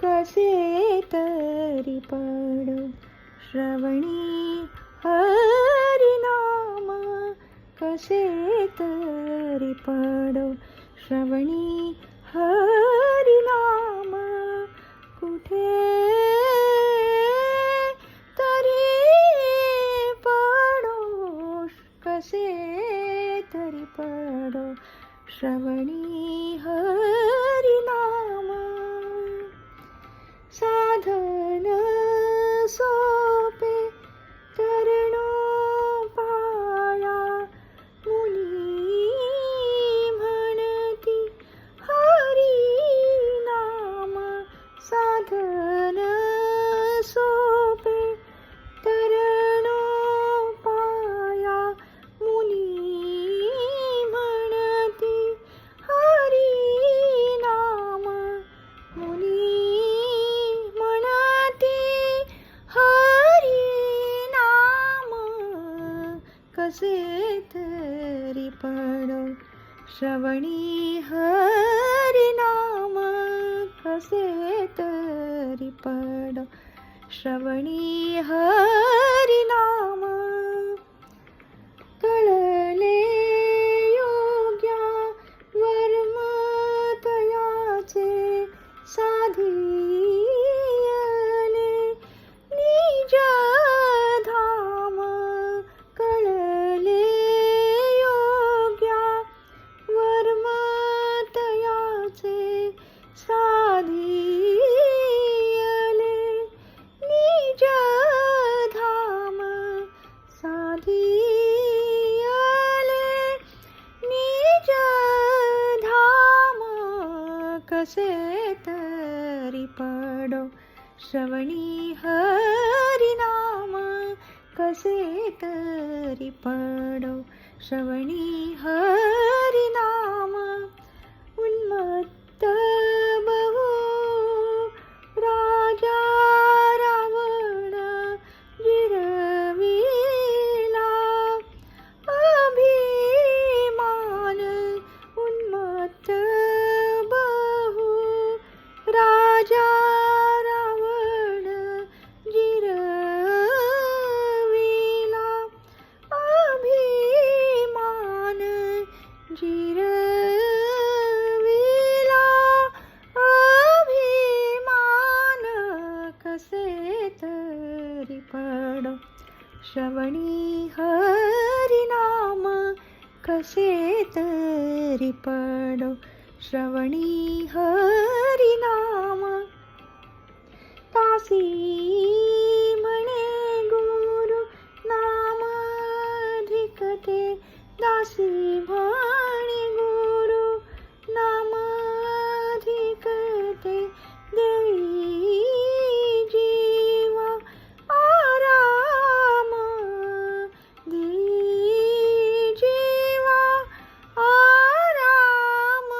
कसे तरी पडो श्रवणी हरिनाम, कसे तरी पडो श्रवणी हरिनाम, कुठे तरी पडो, कसे तरी पडो श्रवणी हरिनाम. साधन सोपे तरणो पाया, मुनी म्हणती हरिनाम. साधन सोपे तरणो पाया, मुनी म्हणती हरिनाम. मुनी म्हणती हरिनाम, कसे तरी पडो श्रवणी हरिनाम, कसे तरी पडो श्रवणी हरिनाम. कळले योग्या वर्मतयाचे, साधियले निज धाम. कळले योग्या वर्मतयाचे, साधियले निज धाम. साधियले निज धाम, कसे तरी पडो श्रवणी हरिनाम, कसे तरी पडो श्रवणी हरिनाम. उन्मत्त बहु राजा रावण जिरविला अभिमान. उन्मत्त बहु राजा रावण जिरविला अभिमान. जिरविला अभिमान, कसे तरी पडो श्रवणी हरिनाम, कसे तरी पडो श्रवणी हरिनाम. तासी म्हणे गुरु नामाधिकते, दासी म्हणे गुरु नामाधिकते. देई जीवा आराम, देई जीवा आराम,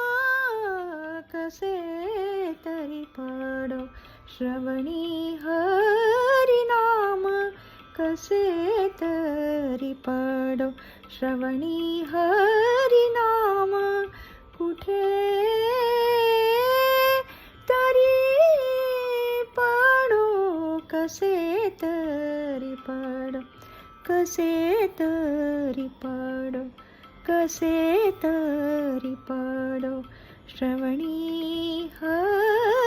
कसे तरी पडो श्रवणी हरिनाम, कसे तरी पडो श्रवणी हरिनाम. कुठे तरी पडो, कसे तरी पडो, कसे तरी पडो, कसे तरी पडो श्रवणी हरिनाम.